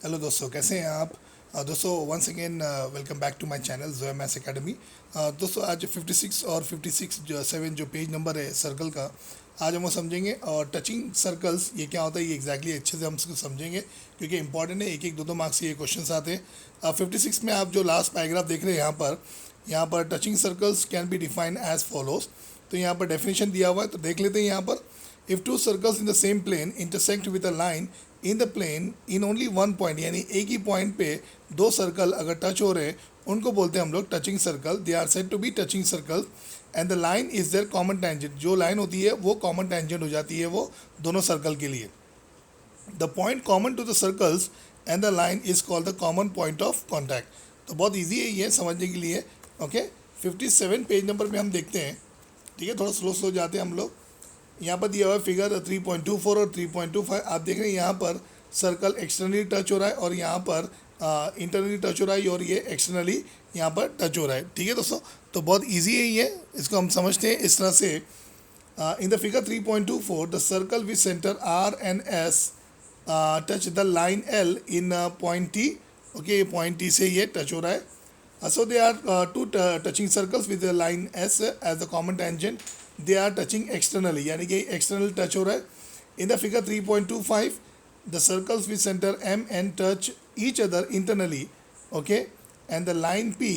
Hello दोस्तों, कैसे हैं आप? दोस्तों, once again welcome back to my channel Zoya maths academy. दोस्तों, आज 56 और 56 जो 7 जो पेज नंबर है सर्कल का, आज हम वो समझेंगे। और टचिंग सर्कल्स ये क्या होता है, ये एग्जैक्टली अच्छे से हम इसको समझेंगे क्योंकि इंपॉर्टेंट है। एक एक दो दो मार्क्स से ये क्वेश्चन आते हैं। 56 में आप जो लास्ट पैराग्राफ देख रहे हैं यहाँ पर touching circles can be defined as follows. तो यहाँ पर डेफिनेशन दिया हुआ है, तो देख लेते हैं यहाँ पर। If two circles in the same plane intersect with a line in the plane in only one point, यानी एक ही पॉइंट पे दो सर्कल अगर टच हो रहे हैं, उनको बोलते हैं हम लोग touching circle. They are said to be touching circle and the line is their common tangent. जो लाइन होती है वो कॉमन टेंजेंट हो जाती है वो दोनों सर्कल के लिए। The point common to the circles and the line is called the common point of contact. तो बहुत ईजी है ये समझने के लिए। ओके, 57 पेज नंबर पे हम देखते हैं। ठीक है, थोड़ा स्लो स्लो जाते हैं हम लोग। यहाँ पर दिया हुआ है फिगर 3.24 और 3.25। आप देख रहे हैं यहाँ पर सर्कल एक्सटर्नली टच हो रहा है और यहाँ पर इंटरनली टच हो रहा है और ये एक्सटर्नली यहाँ पर टच हो रहा है। ठीक है दोस्तों, तो बहुत इजी है ये, इसको हम समझते हैं इस तरह से। In the figure 3.24 the circle with centre R and S touch the line L in point T. Okay, ये पॉइंट टी से ये टच हो रहा है। So they are two touching circles with the line S as the common tangent. They are touching externally, यानी कि external touch हो रहा है। In the figure 3.25, the circles with center M and touch each other internally. Okay, and the line P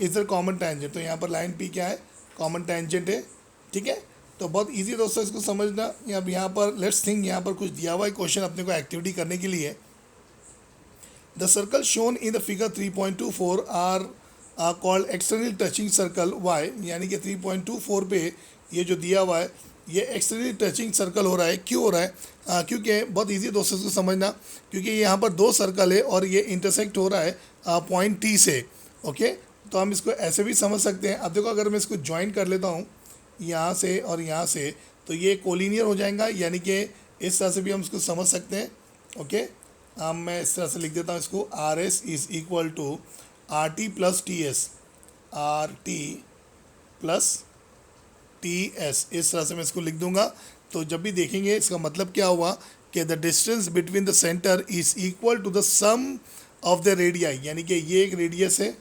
is the common tangent. तो यहाँ पर line P क्या है? Common tangent है। ठीक है, तो बहुत easy दोस्तों इसको समझना। अब यहाँ पर let's think, यहाँ पर कुछ दिया हुआ है क्वेश्चन अपने को एक्टिविटी करने के लिए। The circles shown in the figure 3.24 are called externally touching circle. Why? यानी कि 3.24 पे ये जो दिया हुआ है ये एक्सटर्नली टचिंग सर्कल हो रहा है। क्यों हो रहा है? क्योंकि बहुत इजी दोस्तों इसको समझना, क्योंकि यहाँ पर दो सर्कल है और ये इंटरसेक्ट हो रहा है पॉइंट टी से। ओके, तो हम इसको ऐसे भी समझ सकते हैं। अब देखो, अगर मैं इसको ज्वाइन कर लेता हूँ यहाँ से और यहाँ से, तो ये कोलिनियर हो जाएगा, यानी कि इस तरह से भी हम इसको समझ सकते हैं। ओके, मैं इस तरह से लिख देता हूँ इसको, R S is equal to R T plus T S, R T plus T S, इस तरह से मैं इसको लिख दूंगा। तो जब भी देखेंगे इसका मतलब क्या हुआ कि the distance between the centre is equal to the sum of the radii, यानी कि ये एक रेडियस है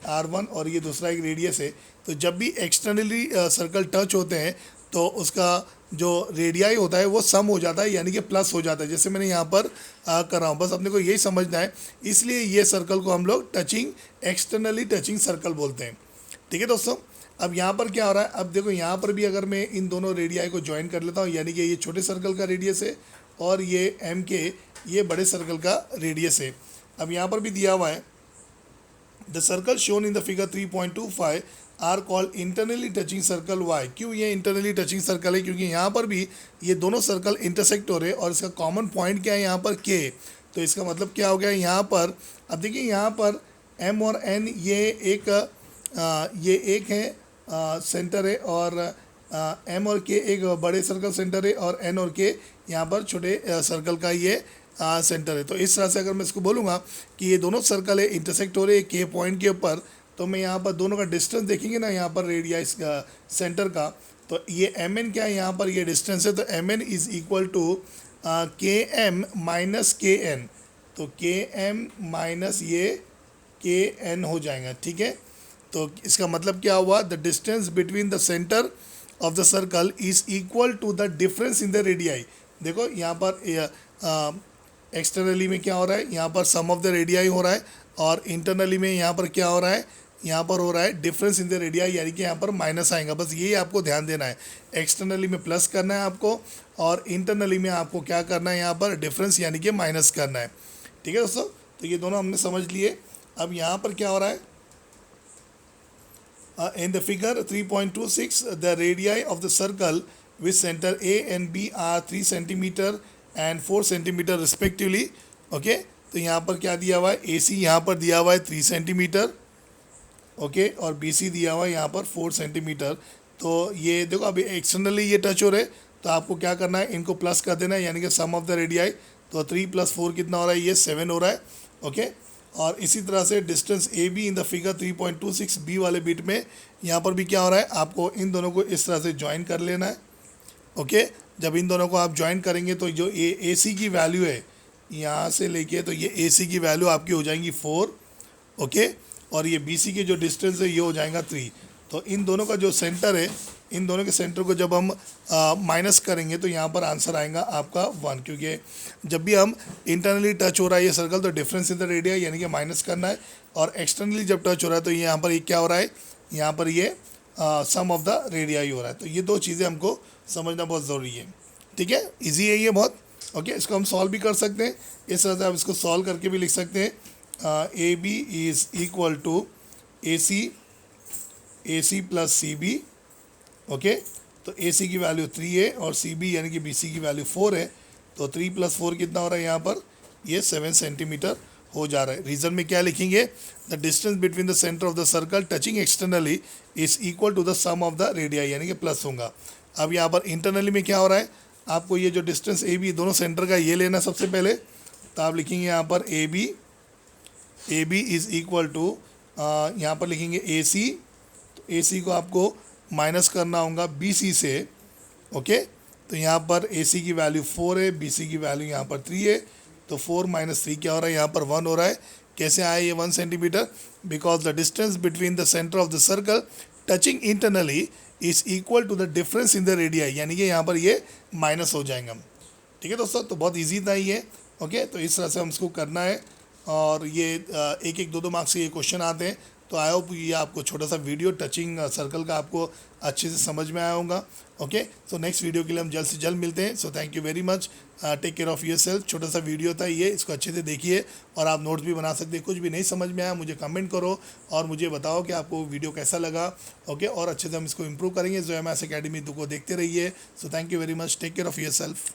R1 और ये दूसरा एक रेडियस है। तो जब भी एक्सटर्नली सर्कल टच होते हैं तो उसका जो रेडियाई होता है वो सम हो जाता है, यानी कि प्लस हो जाता है, जैसे मैंने यहाँ पर कर रहा हूँ। बस अपने को यही समझना है, इसलिए ये सर्कल को हम लोग टचिंग एक्सटर्नली टचिंग सर्कल बोलते हैं। ठीक है दोस्तों, अब यहाँ पर क्या हो रहा है? अब देखो, यहाँ पर भी अगर मैं इन दोनों रेडियाई को ज्वाइन कर लेता हूँ, यानी कि ये छोटे सर्कल का रेडियस है और ये एम के ये बड़े सर्कल का रेडियस है। अब यहाँ पर भी दिया हुआ है the circle shown in the figure 3.25 are called internally touching circle. Why? क्यों ये इंटरनली टचिंग सर्कल है? क्योंकि यहाँ पर भी ये दोनों सर्कल इंटरसेक्ट हो रहे हैं और इसका कॉमन पॉइंट क्या है यहाँ पर? के। तो इसका मतलब क्या हो गया यहाँ पर? अब देखिए, यहाँ पर एम और एन ये एक है सेंटर है, और एम और के एक बड़े सर्कल सेंटर है, और एन और के यहाँ पर छोटे सर्कल का ये सेंटर है। तो इस तरह से अगर मैं इसको बोलूँगा कि ये दोनों सर्कल है इंटरसेक्ट हो रहे हैं के पॉइंट के ऊपर, तो मैं यहाँ पर दोनों का डिस्टेंस देखेंगे ना, यहाँ पर रेडियस का सेंटर का, तो ये एम एन क्या है? यहाँ पर ये डिस्टेंस है, तो M N is equal to K M minus K N. तो के एम माइनस ये के एन हो जाएगा। ठीक है, तो इसका मतलब क्या हुआ? The distance between the centre of the circle is equal to the difference in the radii. देखो यहाँ पर एक्सटर्नली में क्या हो रहा है? यहाँ पर सम ऑफ द रेडियाई हो रहा है, और इंटरनली में यहाँ पर क्या हो रहा है? यहाँ पर हो रहा है डिफरेंस इन द रेडियाई, यानी कि यहाँ पर माइनस आएगा। बस ये आपको ध्यान देना है, एक्सटर्नली में प्लस करना है आपको, और इंटरनली में आपको क्या करना है? यहाँ पर डिफरेंस यानी कि माइनस करना है। ठीक है दोस्तों, तो ये दोनों हमने समझ लिए। अब यहाँ पर क्या हो रहा है? In the figure 3.26, the radii of the circle with center A and B are 3 centimeter and 4 centimeter respectively. Okay, तो यहाँ पर क्या दिया हुआ है? AC यहाँ पर दिया हुआ है 3 सेंटीमीटर, ओके, और BC दिया हुआ है यहाँ पर 4 सेंटीमीटर। तो ये देखो, अभी एक्सटर्नली ये टच हो रहे, तो आपको क्या करना है? इनको प्लस कर देना है, यानी कि सम ऑफ द रेडियाई। तो 3 + 4 कितना हो रहा है? ये 7 हो रहा है। ओके, और इसी तरह से distance A B in the figure 3.26 B वाले बिट में यहाँ पर भी क्या हो रहा है? आपको इन दोनों को इस तरह से ज्वाइन कर लेना है। ओके, जब इन दोनों को आप ज्वाइन करेंगे तो जो ए सी की वैल्यू है यहाँ से लेके तो ये AC की वैल्यू आपकी हो जाएंगी 4, ओके, और ये BC की जो डिस्टेंस है ये हो जाएगा 3। तो इन दोनों का जो सेंटर है, इन दोनों के सेंटर को जब हम माइनस करेंगे तो यहाँ पर आंसर आएगा आपका 1, क्योंकि जब भी हम इंटरनली टच हो रहा है ये सर्कल तो डिफरेंस इन द रेडियस यानी कि माइनस करना है, और एक्सटर्नली जब टच हो रहा है तो यहाँ पर ये क्या हो रहा है, यहाँ पर ये सम ऑफ द रेडियाई हो रहा है। तो ये दो चीज़ें हमको समझना बहुत ज़रूरी है, ठीक है, ईजी है ये बहुत, ओके। इसको हम सॉल्व भी कर सकते हैं, इस तरह से आप इसको सॉल्व करके भी लिख सकते हैं। AB is equal to AC plus CB, okay. तो AC की वैल्यू 3 है और CB यानी कि BC की वैल्यू 4 है, तो 3 + 4 कितना हो रहा है यहाँ पर, ये 7 सेंटीमीटर हो जा रहा है। रीज़न में क्या लिखेंगे, the distance between the centre of the circle touching externally is equal to the sum of the radii, यानी कि प्लस होगा। अब यहाँ पर इंटरनली में क्या हो रहा है, आपको ये जो डिस्टेंस AB दोनों सेंटर का ये लेना सबसे पहले, तो आप लिखेंगे यहाँ पर AB इज़ इक्वल टू, यहाँ पर लिखेंगे AC, तो AC को आपको माइनस करना होगा BC से, ओके। तो यहाँ पर AC की वैल्यू 4 है, BC की वैल्यू यहाँ पर 3 है, तो 4 - 3 क्या हो रहा है, यहाँ पर 1 हो रहा है। कैसे आया ये 1 centimetre, because the distance between the centre of the circle touching internally is equal to the difference in the radii, यानी कि यहाँ पर ये माइनस हो जाएगा, ठीक है दोस्तों। तो बहुत ईजी था ये, ओके। तो इस तरह से हम इसको करना है, और ये एक एक 2-2 मार्क्स से ये क्वेश्चन आते हैं। तो आई होप ये आपको छोटा सा वीडियो टचिंग सर्कल का आपको अच्छे से समझ में आया होगा, ओके। सो नेक्स्ट वीडियो के लिए हम जल्द से जल्द मिलते हैं। So thank you very much, take care of yourself. छोटा सा वीडियो था ये, इसको अच्छे से देखिए और आप नोट्स भी बना सकते हैं। कुछ भी नहीं समझ में आया मुझे कमेंट करो और मुझे बताओ कि आपको वीडियो कैसा लगा, ओके। और अच्छे से हम इसको इम्प्रूव करेंगे। जो एमएस एकेडमी को देखते रहिए। So thank you very much, take care of yourself.